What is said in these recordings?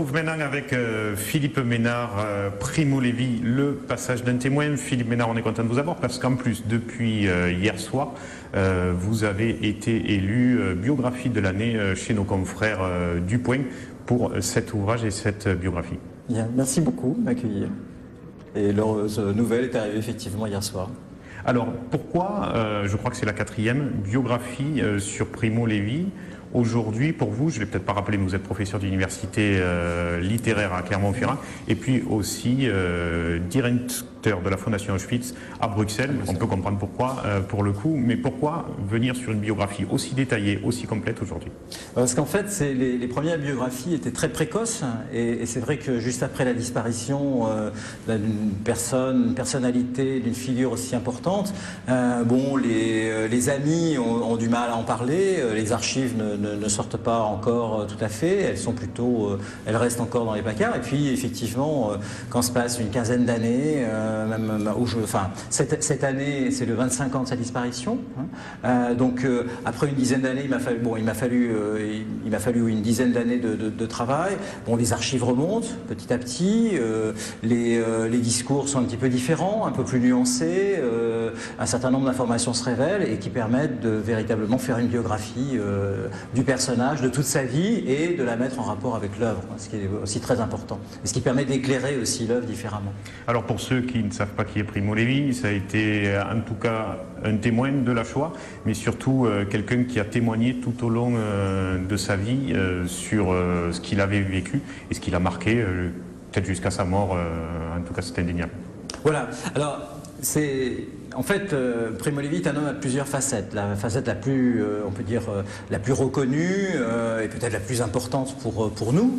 On se retrouve maintenant avec Philippe Ménard, Primo Levi, le passage d'un témoin. Philippe Ménard, on est content de vous avoir parce qu'en plus, depuis hier soir, vous avez été élu biographie de l'année chez nos confrères du Point pour cet ouvrage et cette biographie. Bien, merci beaucoup de m'accueillir. Et l'heureuse nouvelle est arrivée effectivement hier soir. Alors pourquoi, je crois que c'est la 4e biographie sur Primo Levi. Aujourd'hui, pour vous, je ne l'ai peut-être pas rappelé, mais vous êtes professeur d'université littéraire à Clermont-Ferrand et puis aussi directeur de la Fondation Auschwitz à Bruxelles. On peut comprendre pourquoi, pour le coup, mais pourquoi venir sur une biographie aussi détaillée, aussi complète aujourd'hui? Parce qu'en fait, les premières biographies étaient très précoces et c'est vrai que juste après la disparition d'une personnalité, d'une figure aussi importante, les amis ont du mal à en parler, les archives ne sortent pas encore tout à fait, elles restent encore dans les placards. Et puis effectivement, quand se passe une quinzaine d'années, cette année c'est le 25 ans de sa disparition, après une dizaine d'années, il m'a fallu une dizaine d'années de travail. Bon, les archives remontent petit à petit, les discours sont un petit peu différents, un peu plus nuancés, un certain nombre d'informations se révèlent et qui permettent de véritablement faire une biographie du personnage, de toute sa vie et de la mettre en rapport avec l'œuvre, ce qui est aussi très important et ce qui permet d'éclairer aussi l'œuvre différemment. Alors pour ceux qui ne savent pas qui est Primo Levi, ça a été en tout cas un témoin de la Shoah, mais surtout quelqu'un qui a témoigné tout au long de sa vie sur ce qu'il avait vécu et ce qu'il a marqué, peut-être jusqu'à sa mort, en tout cas c'est indéniable. Voilà, alors en fait, Primo Levi est un homme à plusieurs facettes. La facette la plus, on peut dire, la plus reconnue et peut-être la plus importante pour nous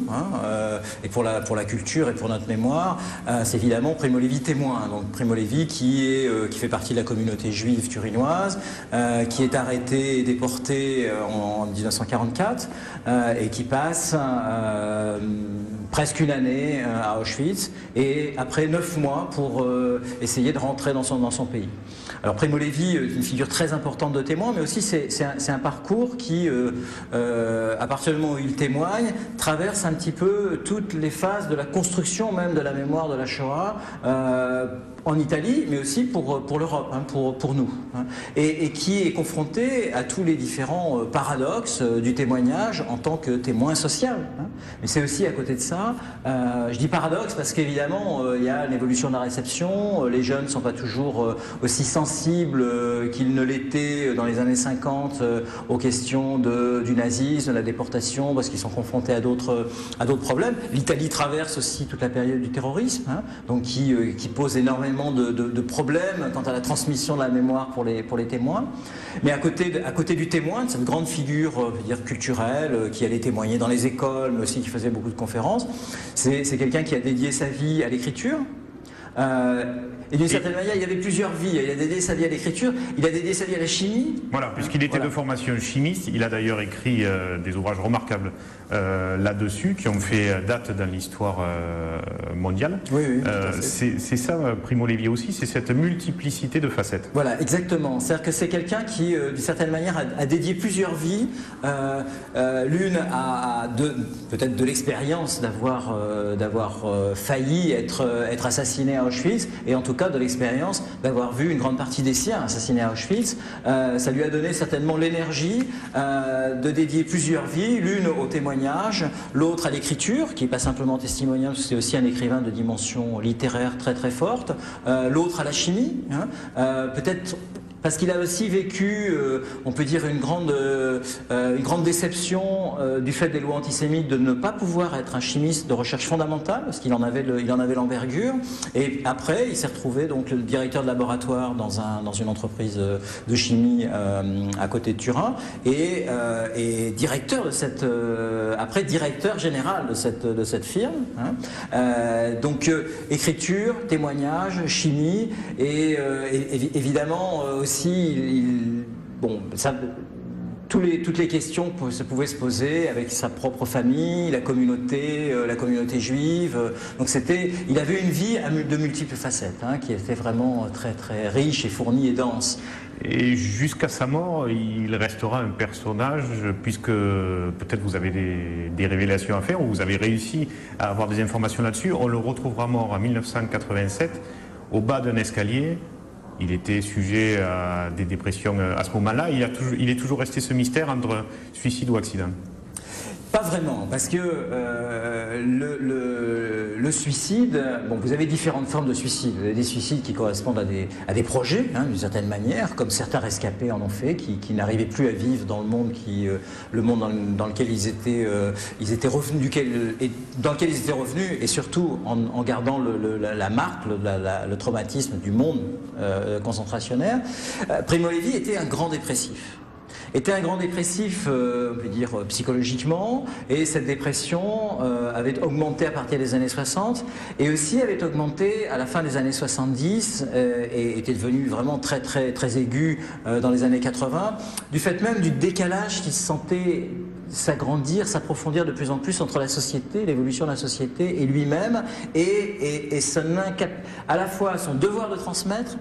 et pour la culture et pour notre mémoire, c'est évidemment Primo Levi témoin. Donc Primo Levi qui fait partie de la communauté juive turinoise, qui est arrêté et déporté en 1944 et qui passe presque une année à Auschwitz et après 9 mois pour essayer de rentrer dans son pays. Alors Primo Levi est une figure très importante de témoin, mais aussi c'est un parcours qui, à partir du moment où il témoigne, traverse un petit peu toutes les phases de la construction même de la mémoire de la Shoah, en Italie, mais aussi pour l'Europe, pour nous, et qui est confronté à tous les différents paradoxes du témoignage en tant que témoin social. Mais c'est aussi à côté de ça, je dis paradoxe parce qu'évidemment il y a l'évolution de la réception, les jeunes ne sont pas toujours aussi sensibles qu'ils ne l'étaient dans les années 50 aux questions du nazisme, de la déportation, parce qu'ils sont confrontés à d'autres problèmes. L'Italie traverse aussi toute la période du terrorisme, donc qui pose énormément de problèmes quant à la transmission de la mémoire pour les témoins. Mais à côté du témoin, de cette grande figure culturelle qui allait témoigner dans les écoles, mais aussi qui faisait beaucoup de conférences, c'est quelqu'un qui a dédié sa vie à l'écriture. Et d'une certaine manière, il y avait plusieurs vies. Il a dédié sa vie à l'écriture, il a dédié sa vie à la chimie. Voilà, puisqu'il était de formation chimiste, il a d'ailleurs écrit des ouvrages remarquables là-dessus, qui ont fait date dans l'histoire mondiale. Oui, c'est ça, Primo Levi aussi, c'est cette multiplicité de facettes. Voilà, exactement. C'est-à-dire que c'est quelqu'un qui, d'une certaine manière, a dédié plusieurs vies. L'une a peut-être de l'expérience d'avoir failli être assassiné à Auschwitz, et en tout cas de l'expérience d'avoir vu une grande partie des siens assassinés à Auschwitz. Ça lui a donné certainement l'énergie de dédier plusieurs vies, l'une au témoignage, l'autre à l'écriture, qui n'est pas simplement testimonial, c'est aussi un écrivain de dimension littéraire très très forte, l'autre à la chimie, peut-être parce qu'il a aussi vécu, on peut dire, une grande déception du fait des lois antisémites de ne pas pouvoir être un chimiste de recherche fondamentale, parce qu'il en avait l'envergure. Et après, il s'est retrouvé donc le directeur de laboratoire dans une entreprise de chimie à côté de Turin, et directeur de après directeur général de cette firme. Donc écriture, témoignage, chimie, et évidemment aussi toutes les questions pouvaient se poser avec sa propre famille, la communauté juive. Donc il avait une vie de multiples facettes, hein, qui était vraiment très très riche et fournie et dense. Et jusqu'à sa mort, il restera un personnage, puisque peut-être vous avez des révélations à faire, ou vous avez réussi à avoir des informations là-dessus. On le retrouvera mort en 1987, au bas d'un escalier. Il était sujet à des dépressions à ce moment-là. Il est toujours resté ce mystère entre suicide ou accident. Pas vraiment, parce que le suicide, bon, vous avez différentes formes de suicide. Vous avez des suicides qui correspondent à des projets, hein, d'une certaine manière, comme certains rescapés en ont fait, qui n'arrivaient plus à vivre dans le monde, dans lequel ils étaient revenus, dans lequel ils étaient revenus, et surtout en gardant la marque, le traumatisme du monde concentrationnaire. Primo Levi était un grand dépressif. On peut dire psychologiquement, et cette dépression avait augmenté à partir des années 60 et aussi avait augmenté à la fin des années 70 et était devenue vraiment très très très aiguë dans les années 80, du fait même du décalage qu'il se sentait s'agrandir, s'approfondir de plus en plus entre la société, l'évolution de la société et lui-même, et à la fois son devoir de transmettre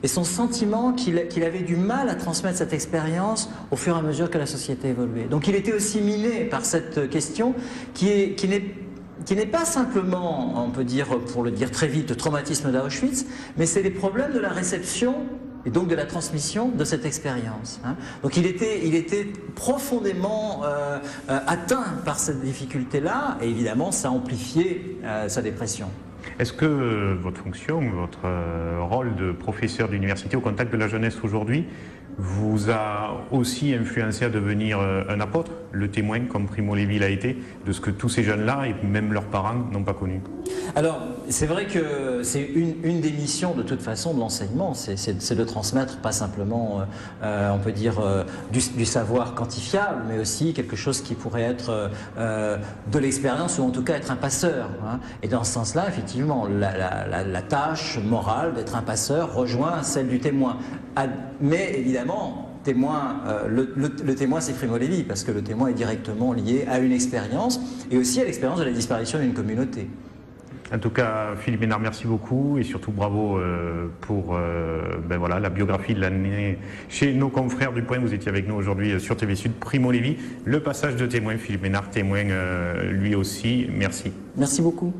et son sentiment qu'il avait du mal à transmettre cette expérience au fur et à mesure que la société évoluait. Donc il était aussi miné par cette question qui n'est pas simplement, on peut dire, pour le dire très vite, le traumatisme d'Auschwitz, mais c'est les problèmes de la réception et donc de la transmission de cette expérience. Hein. Donc il était profondément atteint par cette difficulté-là, et évidemment ça a amplifié sa dépression. Est-ce que votre fonction, votre rôle de professeur d'université au contact de la jeunesse aujourd'hui vous a aussi influencé à devenir un apôtre, le témoin comme Primo Levi l'a été, de ce que tous ces jeunes-là et même leurs parents n'ont pas connu? Alors, c'est vrai que c'est une des missions de toute façon de l'enseignement, c'est de transmettre pas simplement, on peut dire, du savoir quantifiable, mais aussi quelque chose qui pourrait être de l'expérience ou en tout cas être un passeur. Hein. Et dans ce sens-là, effectivement, la tâche morale d'être un passeur rejoint celle du témoin. Mais évidemment, le témoin c'est Primo Levi, parce que le témoin est directement lié à une expérience et aussi à l'expérience de la disparition d'une communauté. En tout cas, Philippe Bénard, merci beaucoup et surtout bravo pour voilà, la biographie de l'année chez nos confrères du Point. Vous étiez avec nous aujourd'hui sur TV Sud. Primo Levi, le passage de témoin, Philippe Bénard, témoin lui aussi. Merci. Merci beaucoup.